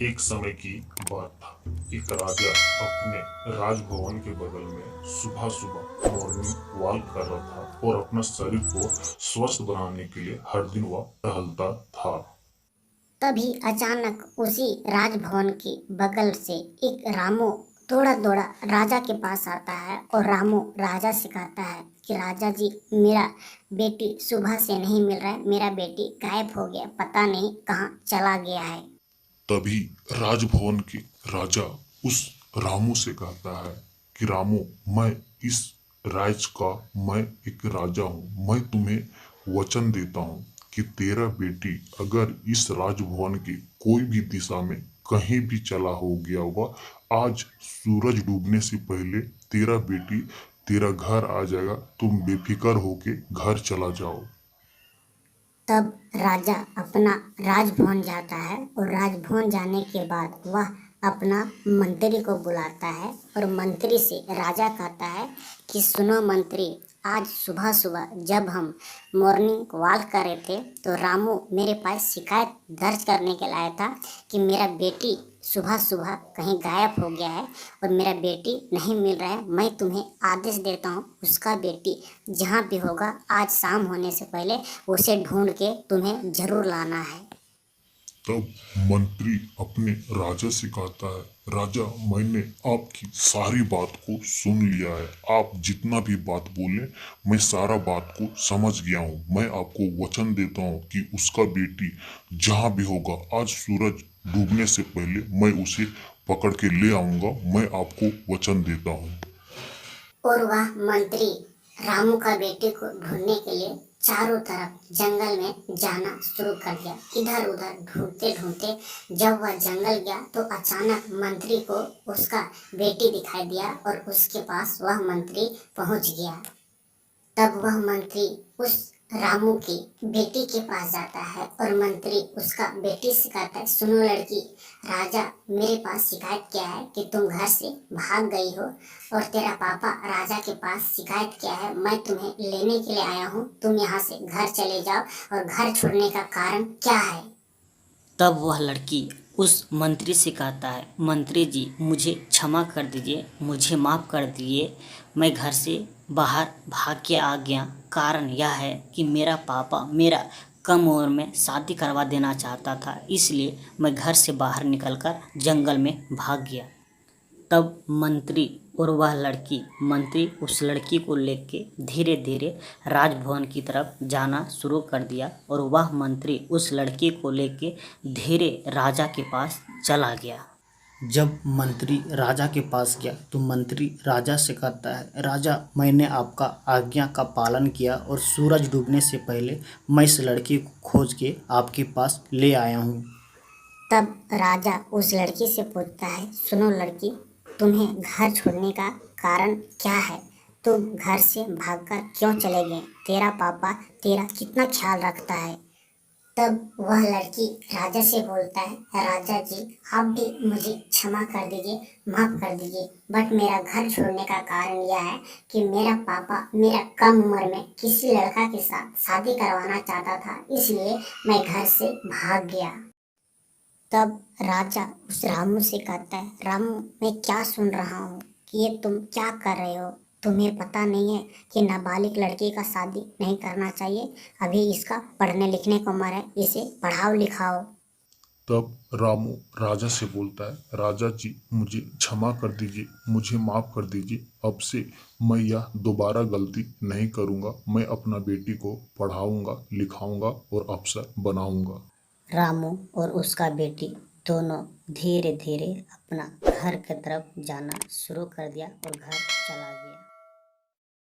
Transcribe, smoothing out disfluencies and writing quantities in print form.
एक समय की बात था। एक राजा अपने राजभवन के बगल में सुबह सुबह मॉर्निंग वॉक कर रहा था और अपना शरीर को स्वस्थ बनाने के लिए हर दिन वह टहलता था। तभी अचानक उसी राजभवन के बगल से एक रामू दौड़ा दौड़ा राजा के पास आता है और रामू राजा से कहता है कि राजा जी, मेरा बेटी सुबह से नहीं मिल रहा है, मेरा बेटी गायब हो गया, पता नहीं कहाँ चला गया है। तभी राजभवन के राजा उस रामू से कहता है कि रामू, मैं इस राज्य का मैं एक राजा हूँ। मैं तुम्हें वचन देता हूँ कि तेरा बेटी अगर इस राजभवन की कोई भी दिशा में कहीं भी चला हो गया होगा, आज सूरज डूबने से पहले तेरा बेटी तेरा घर आ जाएगा। तुम बेफिक्र होके घर चला जाओ। तब राजा अपना राजभवन जाता है और राजभवन जाने के बाद वह अपना मंत्री को बुलाता है और मंत्री से राजा कहता है कि सुनो मंत्री, आज सुबह सुबह जब हम मॉर्निंग वॉक कर रहे थे तो रामू मेरे पास शिकायत दर्ज करने के लिए आया था कि मेरा बेटी सुबह सुबह कहीं गायब हो गया है और मेरा बेटी नहीं मिल रहा है। मैं तुम्हें आदेश देता हूँ, उसका बेटी जहाँ भी होगा आज शाम होने से पहले उसे ढूंढ के तुम्हें जरूर लाना है। तब मंत्री अपने राजा से कहता है, राजा, मैंने आपकी सारी बात को सुन लिया है। आप जितना भी बात बोले मैं सारा बात को समझ गया हूँ। मैं आपको वचन देता हूँ कि उसका बेटी जहाँ भी होगा आज सूरज डूबने से पहले मैं उसे पकड़ के ले आऊंगा। मैं आपको वचन देता हूँ। और वह मंत्री रामू का बेटे को ढूंढने के लिए चारों तरफ जंगल में जाना शुरू कर दिया। इधर उधर ढूंढते ढूंढते जब वह जंगल गया तो अचानक मंत्री को उसका बेटी दिखाई दिया और उसके पास वह मंत्री पहुंच गया। तब वह मंत्री उस रामू की बेटी के पास जाता है और मंत्री उसका बेटी से कहता है, सुनो लड़की, राजा मेरे पास शिकायत किया है कि तुम घर से भाग गई हो और तेरा पापा राजा के पास शिकायत किया है। मैं तुम्हें लेने के लिए आया हूँ, तुम यहाँ से घर चले जाओ। और घर छोड़ने का कारण क्या है? तब वह लड़की उस मंत्री से कहता है, मंत्री जी मुझे क्षमा कर दीजिए, मुझे माफ़ कर दीजिए। मैं घर से बाहर भाग के आ गया। कारण यह है कि मेरा पापा मेरा कम उम्र में शादी करवा देना चाहता था, इसलिए मैं घर से बाहर निकलकर जंगल में भाग गया। तब मंत्री और वह लड़की मंत्री उस लड़की को लेके धीरे धीरे राजभवन की तरफ जाना शुरू कर दिया और वह मंत्री उस लड़की को लेके धीरे राजा के पास चला गया। जब मंत्री राजा के पास गया तो मंत्री राजा से कहता है, राजा मैंने आपका आज्ञा का पालन किया और सूरज डूबने से पहले मैं इस लड़की को खोज के आपके पास ले आया हूँ। तब राजा उस लड़की से पूछता है, सुनो लड़की, तुम्हें घर छोड़ने का कारण क्या है? तुम घर से भागकर क्यों चले गए? तेरा पापा तेरा कितना ख्याल रखता है। तब वह लड़की राजा से बोलता है, राजा जी आप भी मुझे क्षमा कर दीजिए, माफ कर दीजिए, बट मेरा घर छोड़ने का कारण यह है कि मेरा पापा मेरा कम उम्र में किसी लड़का के साथ शादी करवाना चाहता था, इसलिए मैं घर से भाग गया। तब राजा उस रामू से कहता है, रामू मैं क्या सुन रहा हूँ कि ये तुम क्या कर रहे हो? तुम्हें पता नहीं है कि नाबालिग लड़की का शादी नहीं करना चाहिए? अभी इसका पढ़ने लिखने का उम्र है, इसे पढ़ाओ लिखाओ। तब रामू राजा से बोलता है, राजा जी मुझे क्षमा कर दीजिए, मुझे माफ़ कर दीजिए। अब से मैं यह दोबारा गलती नहीं करूँगा। मैं अपना बेटी को पढ़ाऊँगा, लिखाऊँगा और अफसर बनाऊँगा। रामू और उसका बेटी दोनों धीरे धीरे अपना घर की तरफ जाना शुरू कर दिया और घर चला गया।